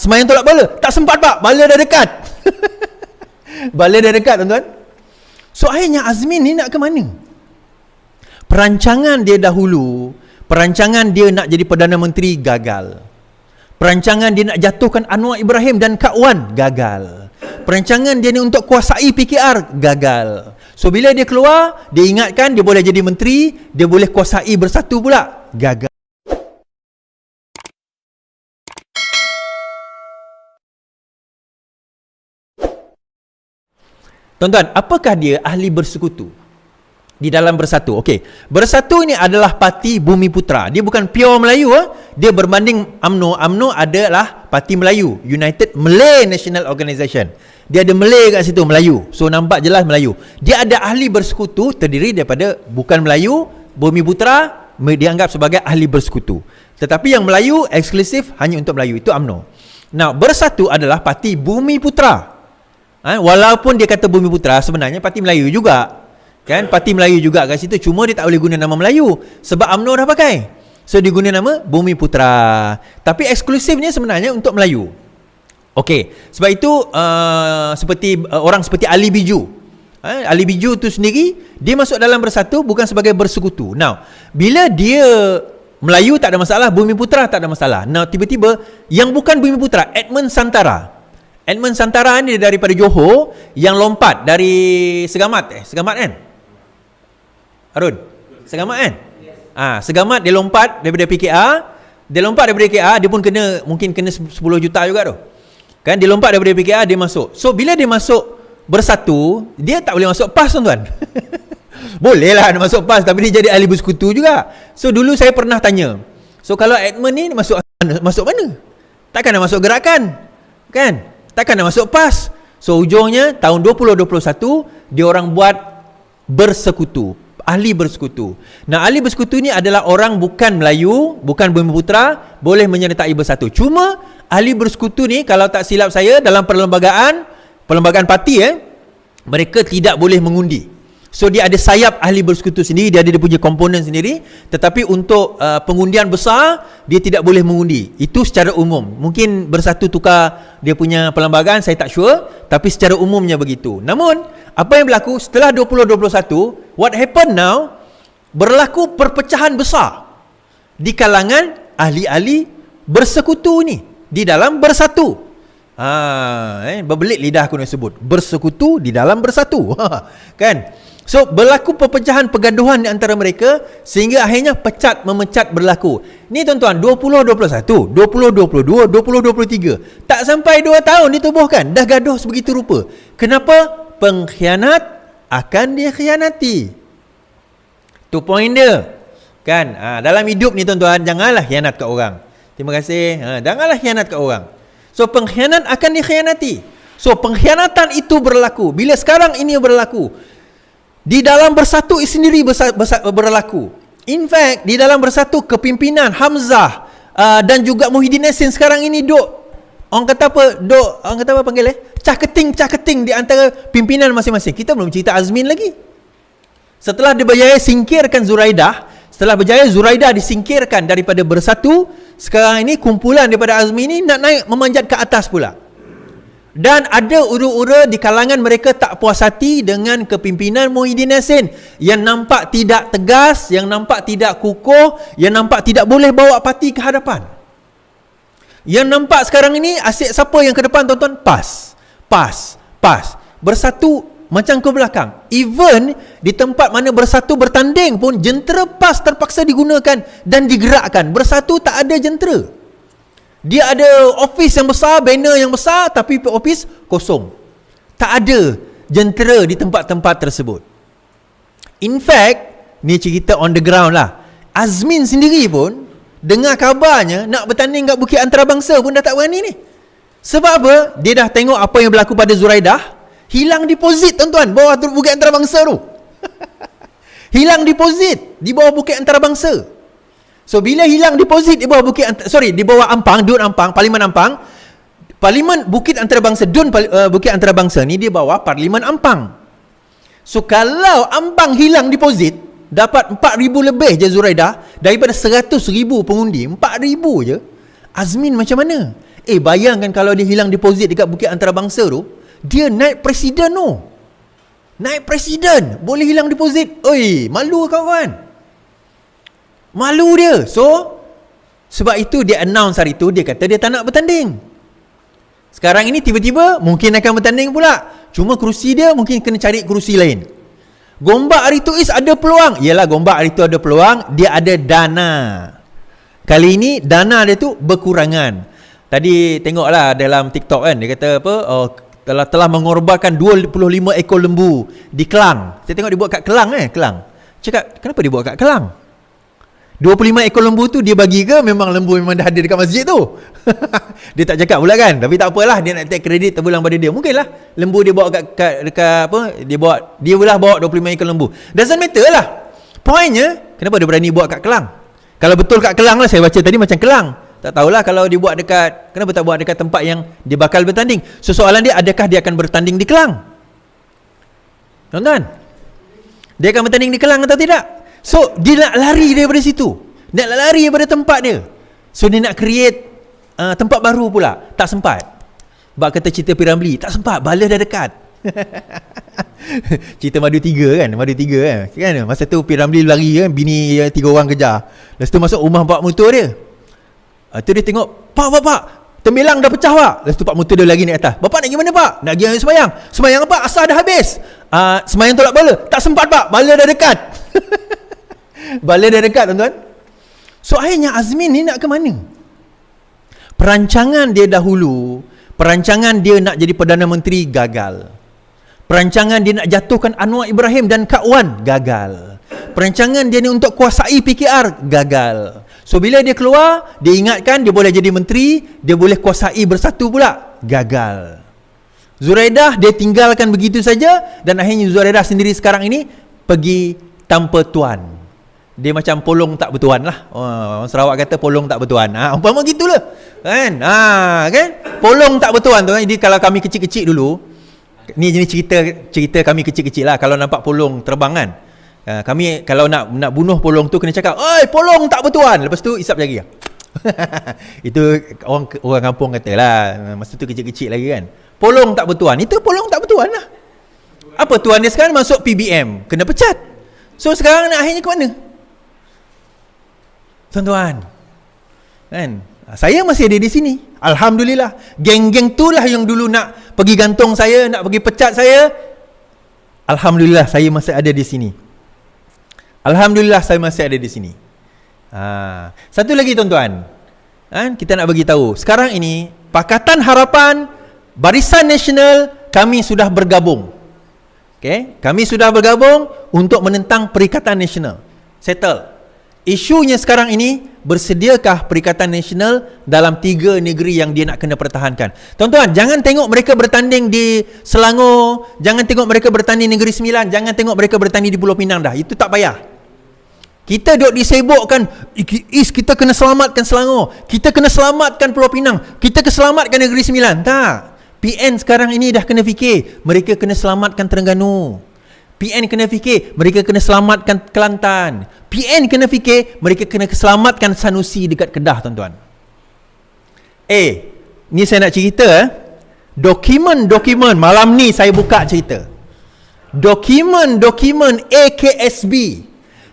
Semayang tolak bala. Tak sempat pak, bala dah dekat. Bala dah dekat tuan-tuan. So akhirnya Azmin ni nak ke mana? Perancangan dia dahulu, perancangan dia nak jadi Perdana Menteri gagal. Perancangan dia nak jatuhkan Anwar Ibrahim dan Kak Wan gagal. Perancangan dia ni untuk kuasai PKR gagal. So bila dia keluar, dia ingatkan dia boleh jadi menteri, dia boleh kuasai Bersatu pula, gagal. Tuan-tuan, apakah dia ahli bersekutu di dalam Bersatu? Okey, Bersatu ini adalah parti Bumi Putra. Dia bukan pure Melayu, dia berbanding UMNO. UMNO adalah parti Melayu, United Malay National Organisation. Dia ada Malay kat situ, Melayu. So nampak jelas Melayu. Dia ada ahli bersekutu terdiri daripada bukan Melayu, Bumi Putra dianggap sebagai ahli bersekutu. Tetapi yang Melayu eksklusif hanya untuk Melayu, itu UMNO. Nah, Bersatu adalah parti Bumi Putra. Walaupun dia kata Bumi Putra, sebenarnya parti Melayu juga. Kan, parti Melayu juga kat situ, cuma dia tak boleh guna nama Melayu sebab UMNO dah pakai. So dia guna nama Bumi Putra. Tapi eksklusifnya sebenarnya untuk Melayu. Okey, sebab itu orang seperti Ali Biju. Ali Biju tu sendiri dia masuk dalam Bersatu bukan sebagai bersekutu. Now, bila dia Melayu tak ada masalah, Bumi Putra tak ada masalah. Now tiba-tiba yang bukan Bumi Putra, Edmund Santara. Edmund Santara ni daripada Johor yang lompat dari Segamat kan? Harun, Segamat kan? Segamat dia lompat daripada PKR. Dia lompat daripada PKR, dia pun mungkin kena 10 juta juga tu. Kan, dia lompat daripada PKR, dia masuk. So bila dia masuk Bersatu, dia tak boleh masuk PAS, tuan-tuan. Boleh lah dia masuk PAS, tapi dia jadi ahli bersekutu juga. So dulu saya pernah tanya, so kalau Edmund ni masuk mana? Takkan nak masuk gerakan? Kan? Takkan nak masuk PAS? So ujungnya tahun 2021 dia orang buat bersekutu, ahli bersekutu. Nah, ahli bersekutu ni adalah orang bukan Melayu, bukan Bumi Putra, boleh menyertai Bersatu. Cuma ahli bersekutu ni kalau tak silap saya dalam perlembagaan parti mereka tidak boleh mengundi. So dia ada sayap ahli bersekutu sendiri, dia punya komponen sendiri, tetapi untuk pengundian besar dia tidak boleh mengundi. Itu secara umum. Mungkin Bersatu tukar dia punya perlembagaan, saya tak sure, tapi secara umumnya begitu. Namun apa yang berlaku setelah 2021, what happened now, berlaku perpecahan besar di kalangan ahli-ahli bersekutu ni di dalam Bersatu. Berbelit lidah aku nak sebut bersekutu di dalam Bersatu. Kan? So berlaku perpecahan, pergaduhan di antara mereka sehingga akhirnya memecat berlaku. Ni tuan-tuan, 2021, 2022, 2023, tak sampai 2 tahun ditubuhkan dah gaduh sebegitu rupa. Kenapa? Pengkhianat akan dikhianati. Tu point dia. Kan? Dalam hidup ni tuan-tuan, janganlah khianat kat orang. Terima kasih. Janganlah khianat kat orang. So pengkhianat akan dikhianati. So pengkhianatan itu berlaku. Bila sekarang ini berlaku, di dalam Bersatu sendiri berlaku. In fact, di dalam Bersatu kepimpinan Hamzah dan juga Muhyiddin Yassin sekarang ini orang kata apa panggil cah-keting di antara pimpinan masing-masing. Kita belum cerita Azmin lagi. Setelah dia berjaya singkirkan Zuraidah, setelah berjaya Zuraidah disingkirkan daripada Bersatu, sekarang ini kumpulan daripada Azmin ini nak naik memanjat ke atas pula. Dan ada ura-ura di kalangan mereka tak puas hati dengan kepimpinan Muhyiddin Yassin yang nampak tidak tegas, yang nampak tidak kukuh, yang nampak tidak boleh bawa parti ke hadapan. Yang nampak sekarang ini asyik siapa yang ke depan, tuan-tuan? PAS. Bersatu macam ke belakang. Even di tempat mana Bersatu bertanding pun jentera PAS terpaksa digunakan dan digerakkan. Bersatu tak ada jentera. Dia ada office yang besar, banner yang besar, tapi office kosong. Tak ada jentera di tempat-tempat tersebut. In fact, ni cerita on the ground lah. Azmin sendiri pun dengar kabarnya nak bertanding kat Bukit Antarabangsa pun dah tak berani ni. Sebab apa? Dia dah tengok apa yang berlaku pada Zuraidah. Hilang deposit, tuan-tuan, bawah Bukit Antarabangsa tu. Hilang deposit di bawah Bukit Antarabangsa. So bila hilang deposit di bawah di bawah Ampang, Dun Ampang, Parlimen Ampang, Parlimen Bukit Antarabangsa, Bukit Antarabangsa ni di bawah Parlimen Ampang. So kalau Ampang hilang deposit, dapat 4,000 lebih je Zuraidah daripada 100,000 pengundi, 4,000 je. Azmin macam mana? Bayangkan kalau dia hilang deposit dekat Bukit Antarabangsa tu, dia naik presiden tu. Naik presiden, boleh hilang deposit. Oi, malu kawan. Malu dia. So, sebab itu dia announce hari tu, dia kata dia tak nak bertanding. Sekarang ini tiba-tiba mungkin akan bertanding pula. Cuma kerusi dia mungkin kena cari kerusi lain. Gombak hari tu ada peluang. Yalah, Gombak hari tu ada peluang, dia ada dana. Kali ini dana dia tu berkurangan. Tadi tengoklah dalam TikTok kan, dia kata apa? Telah mengorbankan 25 ekor lembu di Kelang. Saya tengok dia buat kat Kelang Kelang. Cakap, kenapa dia buat kat Kelang? 25 ekor lembu tu dia bagi ke memang lembu memang dah ada dekat masjid tu? Dia tak cakap pula kan. Tapi tak apalah, dia nak take kredit terpulang pada dia. Mungkinlah lembu dia bawa dekat apa? Dia pula bawa 25 ekor lembu. Doesn't matter lah. Poinnya, kenapa dia berani buat kat Kelang? Kalau betul kat Kelang lah, saya baca tadi macam Kelang. Tak tahulah kalau dia buat dekat, kenapa tak buat dekat tempat yang dia bakal bertanding? So, soalan dia, adakah dia akan bertanding di Kelang? Tuan-tuan, dia akan bertanding di Kelang atau tidak? So, dia nak lari daripada situ. Dia nak lari daripada tempat dia. So, dia nak create tempat baru pula. Tak sempat. Bak kata cerita Piramli, tak sempat, bala dah dekat. Cerita Madu 3 kan, Madu 3 kan. Masa tu Piramli lari kan, bini 3 orang kejar. Lepas tu masuk rumah pak motor dia. Tu dia tengok, Pak, tembelang dah pecah pak. Lepas tu pak motor dia lagi naik atas. Bapak nak pergi mana pak? Nak pergi semayang. Semayang apa? Asar dah habis. Semayang tolak bala. Tak sempat pak, bala dah dekat. Bala dah dekat tuan-tuan. So akhirnya Azmin ni nak ke mana? Perancangan dia dahulu, perancangan dia nak jadi Perdana Menteri gagal. Perancangan dia nak jatuhkan Anwar Ibrahim dan Kak Wan gagal. Perancangan dia ni untuk kuasai PKR gagal. So bila dia keluar, dia ingatkan dia boleh jadi menteri, dia boleh kuasai Bersatu pula, gagal. Zuraidah dia tinggalkan begitu saja, dan akhirnya Zuraidah sendiri sekarang ini pergi tanpa tuan. Dia macam polong tak bertuan lah. Orang Sarawak kata polong tak bertuan. Umpama gitulah. Kan? Kan? Polong tak bertuan tu. Jadi kalau kami kecil-kecil dulu, ni jenis cerita kami kecil-kecil lah. Kalau nampak polong terbang kan, kami kalau nak bunuh polong tu kena cakap, "Oi, polong tak bertuan." Lepas tu isap jari. Itu orang kampung kata lah. Masa tu kecil-kecil lagi kan. Polong tak bertuan. Itu polong tak bertuan lah. Apa tuan dia sekarang masuk PBM, kena pecat. So sekarang nak akhirnya ke mana? Tuan-tuan, kan? Saya masih ada di sini. Alhamdulillah. Geng-geng tu lah yang dulu nak pergi gantung saya, nak pergi pecat saya. Alhamdulillah saya masih ada di sini. Alhamdulillah saya masih ada di sini. Satu lagi tuan-tuan, kita nak bagi tahu. Sekarang ini Pakatan Harapan, Barisan Nasional, kami sudah bergabung. Okay? Kami sudah bergabung untuk menentang Perikatan Nasional. Settle. Isunya sekarang ini, bersediakah Perikatan Nasional dalam 3 negeri yang dia nak kena pertahankan? Tuan-tuan, jangan tengok mereka bertanding di Selangor, jangan tengok mereka bertanding Negeri Sembilan, jangan tengok mereka bertanding di Pulau Pinang dah. Itu tak payah. Kita duk disebokkan, kita kena selamatkan Selangor, kita kena selamatkan Pulau Pinang, kita kena selamatkan Negeri Sembilan. Tak. PN sekarang ini dah kena fikir, mereka kena selamatkan Terengganu. PN kena fikir, mereka kena selamatkan Kelantan. PN kena fikir, mereka kena selamatkan Sanusi dekat Kedah, tuan-tuan. Ni saya nak cerita. Dokumen-dokumen, malam ni saya buka cerita. Dokumen-dokumen AKSB.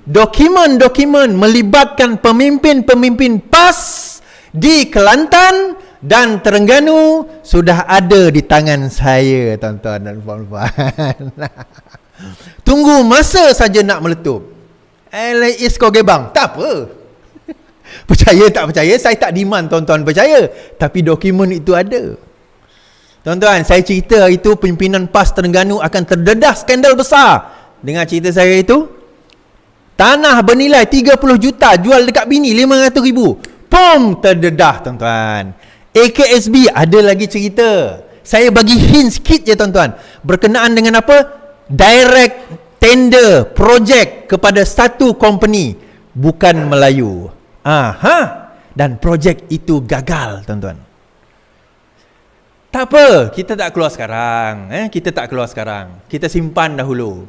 Dokumen-dokumen melibatkan pemimpin-pemimpin PAS di Kelantan dan Terengganu sudah ada di tangan saya, tuan-tuan dan puan-puan. Tunggu masa saja nak meletup. LAIS kau gebang. Tak apa. Percaya tak percaya, saya tak demand tuan-tuan percaya. Tapi dokumen itu ada. Tuan-tuan, saya cerita itu pimpinan PAS Terengganu akan terdedah skandal besar. Dengar cerita saya itu. Tanah bernilai 30 juta jual dekat bini 500,000. Pom, terdedah tuan-tuan. AKSB ada lagi cerita. Saya bagi hint sikit je tuan-tuan. Berkenaan dengan apa? Direct tender projek kepada satu company, bukan Melayu. Dan projek itu gagal, tuan-tuan. Tak apa, kita tak keluar sekarang. Kita tak keluar sekarang. Kita simpan dahulu.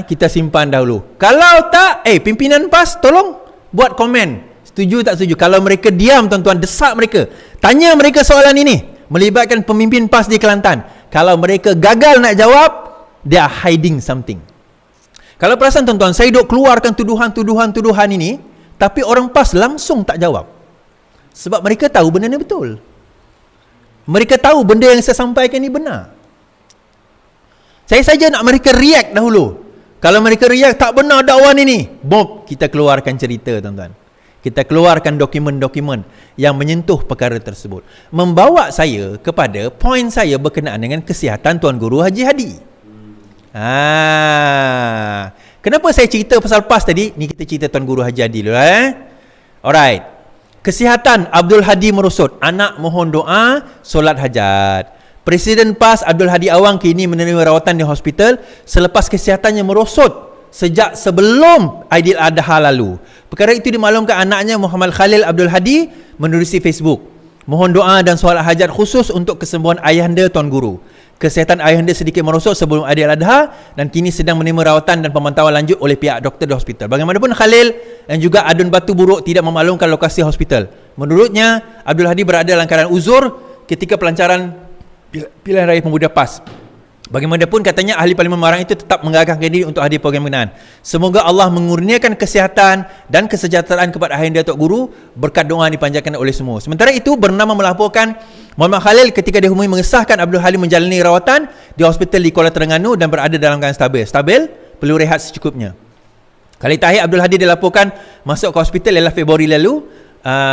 Kita simpan dahulu. Kalau tak, pimpinan PAS tolong buat komen. Setuju tak setuju? Kalau mereka diam, tuan-tuan, desak mereka, tanya mereka soalan ini, melibatkan pemimpin PAS di Kelantan. Kalau mereka gagal nak jawab, they are hiding something. Kalau perasan tuan-tuan, saya duk keluarkan tuduhan ini, tapi orang PAS langsung tak jawab. Sebab mereka tahu benda ni betul. Mereka tahu benda yang saya sampaikan ni benar. Saya saja nak mereka react dahulu. Kalau mereka react, tak benar dakwaan ini, bob, kita keluarkan cerita, tuan-tuan. Kita keluarkan dokumen-dokumen yang menyentuh perkara tersebut. Membawa saya kepada poin saya berkenaan dengan kesihatan Tuan Guru Haji Hadi. Kenapa saya cerita pasal PAS tadi? Ni kita cerita Tuan Guru Haji Hadi dulu. Alright. Kesihatan Abdul Hadi merosot. Anak mohon doa, solat hajat. Presiden PAS Abdul Hadi Awang kini menerima rawatan di hospital selepas kesihatannya merosot sejak sebelum Aidiladha lalu. Perkara itu dimaklumkan anaknya Muhammad Khalil Abdul Hadi menerusi Facebook. Mohon doa dan solat hajat khusus untuk kesembuhan ayahanda Tuan Guru. Kesihatan ayahanda sedikit merosot sebelum Aidiladha dan kini sedang menerima rawatan dan pemantauan lanjut oleh pihak doktor di hospital. Bagaimanapun Khalil dan juga Adun Batu Buruk tidak memaklumkan lokasi hospital. Menurutnya, Abdul Hadi berada dalam keadaan uzur ketika pelancaran pilihan raya pemuda PAS. Bagaimanapun katanya ahli Parlimen Marang itu tetap menggagahkan diri untuk hadir program berkenaan. Semoga Allah mengurniakan kesihatan dan kesejahteraan kepada ayahanda Tok Guru, berkat doa dipanjatkan oleh semua. Sementara itu, bernama melaporkan Muhammad Khalil ketika dihubungi mengesahkan Abdul Halim menjalani rawatan di hospital di Kuala Terengganu dan berada dalam keadaan stabil. Stabil, perlu rehat secukupnya. Kali terakhir Abdul Hadi dilaporkan masuk ke hospital ialah Februari lalu.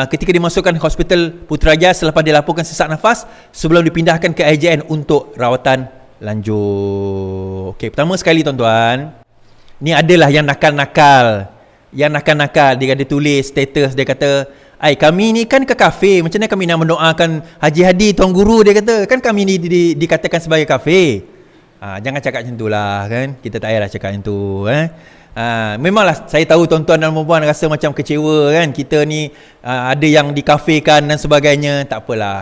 Ketika dimasukkan ke hospital Putrajaya selepas dilaporkan sesak nafas sebelum dipindahkan ke IJN untuk rawatan lanjut. Okey, pertama sekali tuan-tuan, ni adalah yang nakal-nakal. Yang nakal-nakal, dia ada tulis status, dia kata, kami ni kan ke kafe, macam mana kami nak mendoakan Haji Hadi Tuan Guru, dia kata, kan kami ni dikatakan sebagai kafe. Jangan cakap macam tu lah, kan. Kita tak payahlah cakap macam tu, memanglah saya tahu tuan-tuan dan puan-puan rasa macam kecewa, kan. Kita ni ada yang dikafekan dan sebagainya. Tak apalah,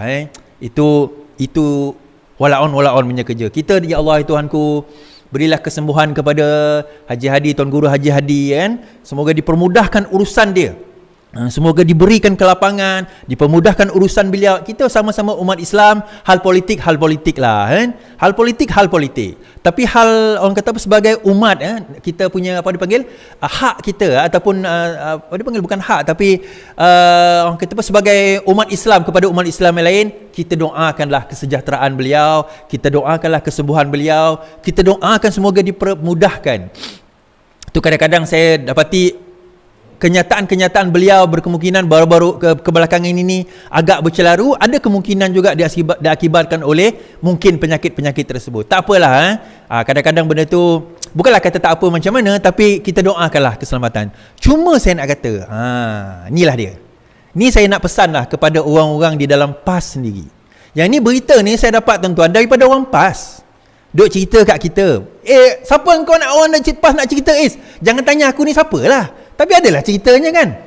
Itu wala on punya kerja. Kita, ya Allah Tuhanku, berilah kesembuhan kepada Haji Hadi, Tuan Guru Haji Hadi, kan. Semoga dipermudahkan urusan dia. Semoga diberikan kelapangan, dipermudahkan urusan beliau. Kita sama-sama umat Islam, hal politik lah, kan. Hal politik. Tapi hal orang kata apa, sebagai umat, kita punya apa dipanggil hak kita ataupun apa dipanggil, bukan hak tapi orang kata apa, sebagai umat Islam kepada umat Islam yang lain, kita doakanlah kesejahteraan beliau, kita doakanlah kesembuhan beliau, kita doakan semoga dipermudahkan. Tu kadang-kadang saya dapati kenyataan-kenyataan beliau berkemungkinan baru-baru kebelakangan ini agak bercelaru, ada kemungkinan juga diakibatkan oleh mungkin penyakit-penyakit tersebut. Tak apalah, kadang-kadang benda tu bukanlah kata tak apa macam mana, tapi kita doakanlah keselamatan. Cuma saya nak kata, inilah dia. Ni saya nak pesanlah kepada orang-orang di dalam PAS sendiri. Yang ni berita ni saya dapat tuan-tuan daripada orang PAS. Duk cerita kat kita. Siapa kau nak orang PAS nak cerita? Jangan tanya aku ni siapalah. Tapi adalah ceritanya, kan.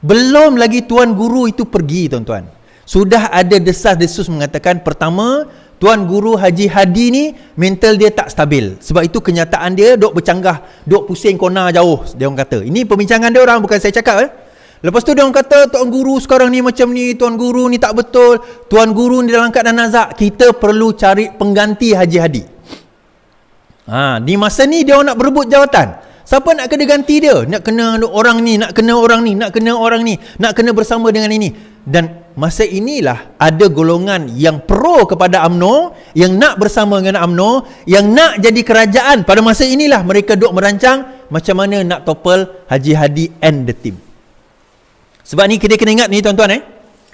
Belum lagi Tuan Guru itu pergi, tuan-tuan, sudah ada desas-desus mengatakan, pertama, Tuan Guru Haji Hadi ni mental dia tak stabil. Sebab itu kenyataan dia duk bercanggah, duk pusing kona jauh, dia orang kata. Ini perbincangan dia orang, bukan saya cakap. Lepas tu dia orang kata Tuan Guru sekarang ni macam ni, Tuan Guru ni tak betul, Tuan Guru ni dalam keadaan nazak. Kita perlu cari pengganti Haji Hadi. Di masa ni dia orang nak berebut jawatan. Siapa nak kena ganti dia? Nak kena orang ni, nak kena orang ni, nak kena orang ni, nak kena bersama dengan ini. Dan masa inilah ada golongan yang pro kepada UMNO, yang nak bersama dengan UMNO, yang nak jadi kerajaan. Pada masa inilah mereka duk merancang macam mana nak topple Haji Hadi and the team. Sebab ni kita kena ingat ni, tuan-tuan,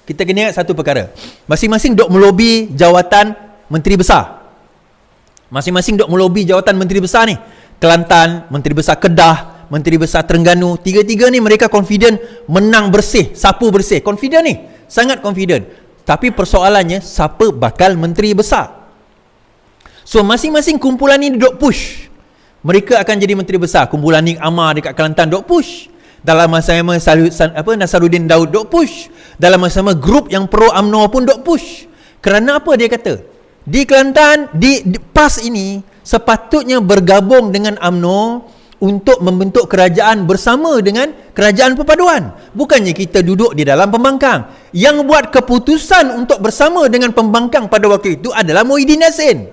kita kena ingat satu perkara. Masing-masing duk melobi jawatan menteri besar. Masing-masing duk melobi jawatan menteri besar ni. Kelantan, Menteri Besar Kedah, Menteri Besar Terengganu, tiga-tiga ni mereka confident menang bersih, sapu bersih. Confident ni, sangat confident. Tapi persoalannya, siapa bakal Menteri Besar? So, masing-masing kumpulan ni duk push. Mereka akan jadi Menteri Besar. Kumpulan Nik Amar dekat Kelantan duk push. Dalam masa sama Nasaruddin Daud duk push. Dalam masa sama grup yang pro UMNO pun duk push. Kerana apa dia kata? Di Kelantan, di PAS ini sepatutnya bergabung dengan UMNO untuk membentuk kerajaan bersama dengan kerajaan perpaduan. Bukannya kita duduk di dalam pembangkang. Yang buat keputusan untuk bersama dengan pembangkang pada waktu itu adalah Muhyiddin Yassin.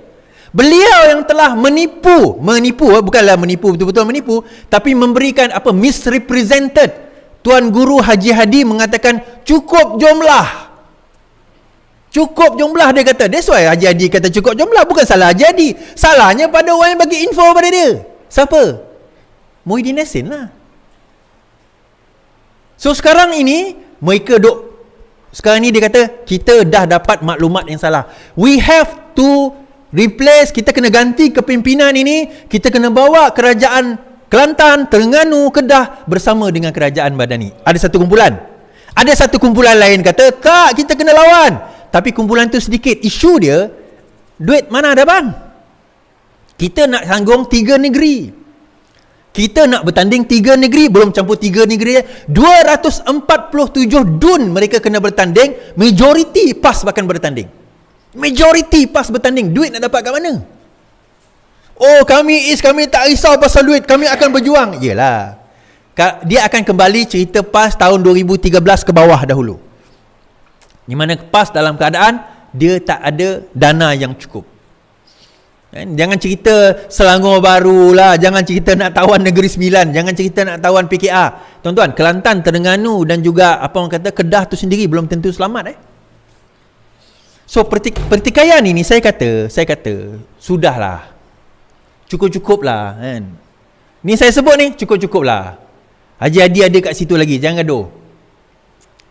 Beliau yang telah menipu, bukanlah menipu betul-betul menipu, tapi memberikan misrepresented. Tuan Guru Haji Hadi mengatakan cukup jumlah. Cukup jumlah dia kata. That's why Haji Hadi kata cukup jumlah. Bukan salah Haji Hadi. Salahnya pada orang yang bagi info pada dia. Siapa? Muhyiddin Yassin lah. So sekarang ini mereka sekarang ni dia kata kita dah dapat maklumat yang salah. We have to replace, kita kena ganti kepimpinan ini, kita kena bawa kerajaan Kelantan, Terengganu, Kedah bersama dengan kerajaan Madani. Ada satu kumpulan. Ada satu kumpulan lain kata, tak, kita kena lawan. Tapi kumpulan tu sedikit. Isu dia, duit mana ada bang? Kita nak tanggung 3 negeri. Kita nak bertanding 3 negeri, belum campur 3 negeri. 247 dun mereka kena bertanding. Majority PAS bahkan bertanding. Majority PAS bertanding. Duit nak dapat kat mana? Oh, kami tak risau pasal duit, kami akan berjuang. Yelah, dia akan kembali cerita PAS tahun 2013 ke bawah dahulu, di mana PAS dalam keadaan dia tak ada dana yang cukup. Jangan cerita Selangor baru lah, jangan cerita nak tawan Negeri Sembilan, jangan cerita nak tawan PKR. Tuan-tuan, Kelantan, Terengganu dan juga Kedah tu sendiri belum tentu selamat. So pertikaian ini saya kata sudahlah, cukup-cukuplah kan. Ni saya sebut ni cukup-cukuplah. Haji Hadi ada kat situ lagi, jangan gaduh.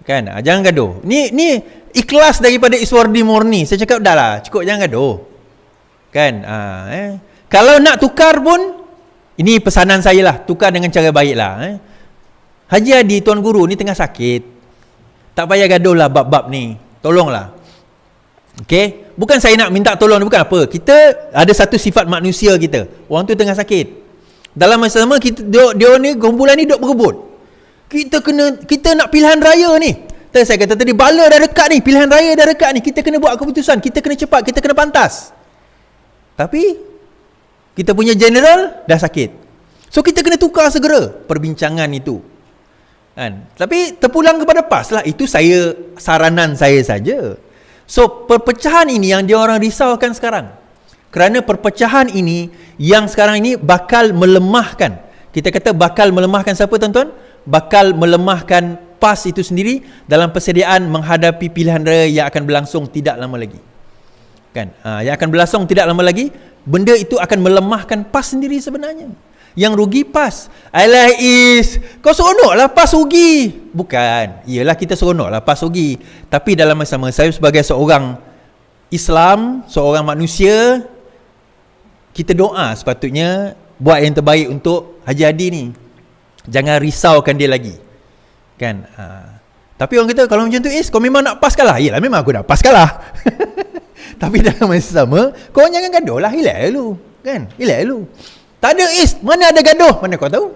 Kan? Jangan gaduh. Ni ikhlas daripada Iswardi Murni. Saya cakap dah lah, cukup, jangan gaduh. Kan? Kalau nak tukar pun, ini pesanan saya lah, tukar dengan cara baiklah. Haji Hadi, Tuan Guru ni tengah sakit. Tak payah gaduh lah bab-bab ni. Tolonglah. Okey? Bukan saya nak minta tolong, bukan apa. Kita ada satu sifat manusia kita. Orang tu tengah sakit. Dalam masa sama kita dia ni kumpulan ni duk berebut. Kita nak pilihan raya ni. Saya kata tadi bala dah dekat ni, pilihan raya dah dekat ni. Kita kena buat keputusan, kita kena cepat, kita kena pantas. Tapi kita punya general dah sakit. So kita kena tukar segera perbincangan itu. Kan? Tapi terpulang kepada PAS lah. Itu saranan saya saja. So perpecahan ini yang dia orang risaukan sekarang. Kerana perpecahan ini yang sekarang ini bakal melemahkan. Kita kata bakal melemahkan siapa tuan-tuan? Bakal melemahkan PAS itu sendiri dalam persediaan menghadapi pilihan raya yang akan berlangsung tidak lama lagi. Kan? Yang akan berlangsung tidak lama lagi, benda itu akan melemahkan PAS sendiri sebenarnya. Yang rugi PAS. Alah kau seronok lah PAS rugi. Bukan. Iyalah kita seronok lah PAS rugi. Tapi dalam masa sama, saya sebagai seorang Islam, seorang manusia, kita doa sepatutnya buat yang terbaik untuk Haji Hadi ni. Jangan risaukan dia lagi. Kan? Tapi orang kata, kalau macam tu kau memang nak PAS kalah. Iyalah memang aku nak PAS kalah. Tapi dalam masa sama, kau jangan gaduh lah. Relax dulu. Kan? Relax dulu. Tak ada mana ada gaduh, mana kau tahu?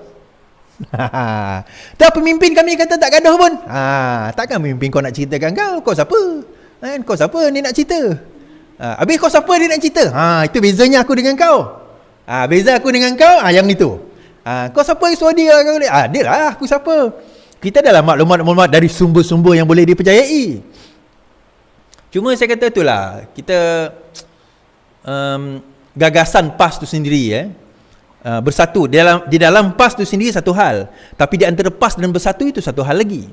Tak, pemimpin kami kata tak gaduh pun. Takkan pemimpin kau nak ceritakan kau siapa? Kau siapa ni nak cerita? Habis kau siapa dia nak cerita? Itu bezanya aku dengan kau. Beza aku dengan kau, yang itu. Kau siapa yang suruh dia? Dia lah aku siapa. Kita adalah maklumat-maklumat dari sumber-sumber yang boleh dipercayai. Cuma saya kata itulah, kita gagasan PAS tu sendiri bersatu di dalam PAS itu sendiri satu hal, tapi di antara PAS dan bersatu itu satu hal lagi.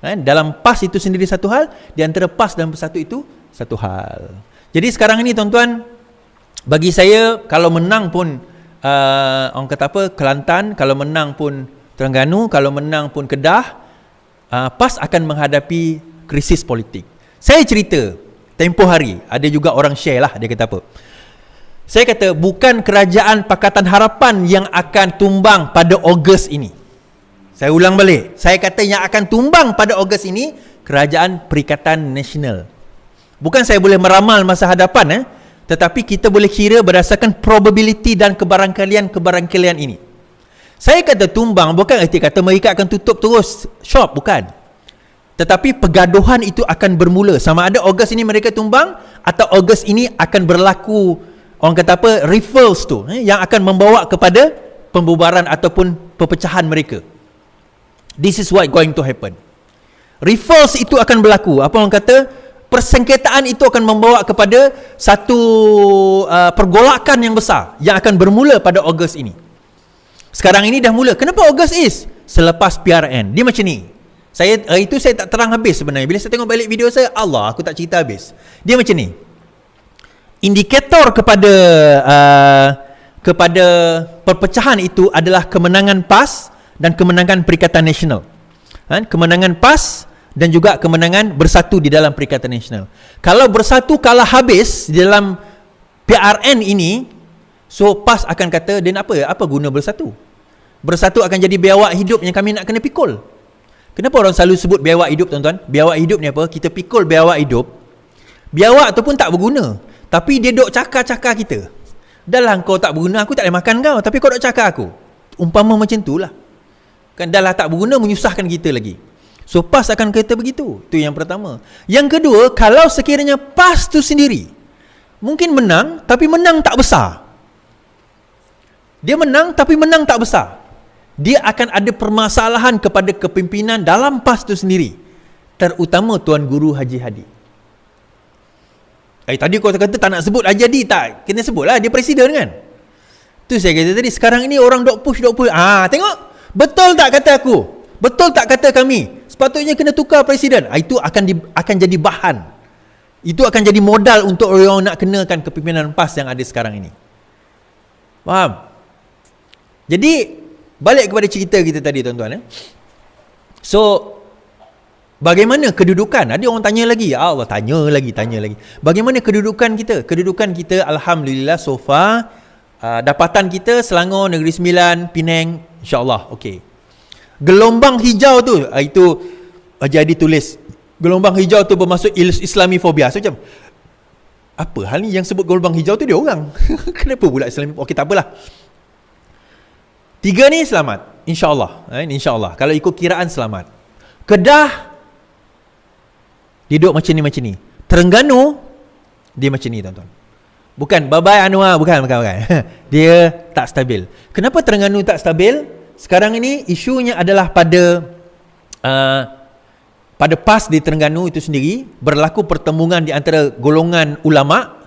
Dalam PAS itu sendiri satu hal, di antara PAS dan bersatu itu satu hal. Jadi sekarang ini tuan-tuan, bagi saya kalau menang pun orang kata Kelantan, kalau menang pun Terengganu, kalau menang pun Kedah, PAS akan menghadapi krisis politik. Saya cerita tempoh hari, ada juga orang share lah, dia kata apa? Saya kata bukan kerajaan Pakatan Harapan yang akan tumbang pada Ogos ini. Saya ulang balik. Saya kata yang akan tumbang pada Ogos ini Kerajaan Perikatan Nasional. Bukan saya boleh meramal masa hadapan, tetapi kita boleh kira berdasarkan probability dan kebarangkalian ini. Saya kata tumbang bukan erti kata mereka akan tutup terus shop, bukan. Tetapi pergaduhan itu akan bermula. Sama ada Ogos ini mereka tumbang atau Ogos ini akan berlaku orang kata riffles tu, yang akan membawa kepada pembubaran ataupun perpecahan mereka. This is what going to happen. Reverse itu akan berlaku. Apa orang kata? Persengketaan itu akan membawa kepada satu pergolakan yang besar yang akan bermula pada Ogos ini. Sekarang ini dah mula. Kenapa Ogos is? Selepas PRN. Dia macam ni. Saya tak terang habis sebenarnya. Bila saya tengok balik video saya, Allah, aku tak cerita habis. Dia macam ni. Indikator kepada perpecahan itu adalah kemenangan PAS dan kemenangan Perikatan Nasional. Kemenangan PAS dan juga kemenangan Bersatu di dalam Perikatan Nasional. Kalau Bersatu kalah habis di dalam PRN ini, so PAS akan kata, dan apa guna Bersatu? Bersatu akan jadi biawak hidup yang kami nak kena pikul. Kenapa orang selalu sebut biawak hidup, tuan-tuan? Biawak hidup ni apa? Kita pikul biawak hidup. Biawak tu pun tak berguna, tapi dia duk cakar-cakar kita. Dah lah kau tak berguna, aku tak boleh makan kau, tapi kau duk cakar aku. Umpama macam tu lah. Kan dah lah tak berguna, menyusahkan kita lagi. So PAS akan kata begitu. Itu yang pertama. Yang kedua, kalau sekiranya PAS tu sendiri mungkin menang, tapi menang tak besar. Dia menang tapi menang tak besar. Dia akan ada permasalahan kepada kepimpinan dalam PAS tu sendiri. Terutama Tuan Guru Haji Hadi. Tadi kau kata tak nak sebut Haji Hadi, tak kena sebut lah, dia presiden kan. Tu saya kata tadi, sekarang ini orang dok push. Tengok, betul tak kata aku? Betul tak kata kami? Sepatutnya kena tukar presiden. Itu akan jadi bahan. Itu akan jadi modal untuk orang nak kenakan kepimpinan PAS yang ada sekarang ini. Faham? Jadi balik kepada cerita kita tadi, tuan-tuan. So bagaimana kedudukan? Ada orang tanya lagi. Allah, tanya lagi. Bagaimana kedudukan kita? Kedudukan kita, alhamdulillah, so far dapatan kita Selangor, Negeri Sembilan, Penang, insya-Allah okey. Gelombang hijau tu, itu jadi tulis. Gelombang hijau tu bermaksud Islamifobia. So macam, apa hal ni yang sebut gelombang hijau tu dia orang? Kenapa pula Islamifobia? Okey, tak apalah. 3 ni selamat, insya-Allah. Insya-Allah. Kalau ikut kiraan selamat. Kedah dia duduk macam ni. Terengganu dia macam ni, tuan-tuan. Bukan Babai Anwar, bukan. Dia tak stabil. Kenapa Terengganu tak stabil? Sekarang ini isunya adalah pada PAS di Terengganu itu sendiri berlaku pertembungan di antara golongan ulama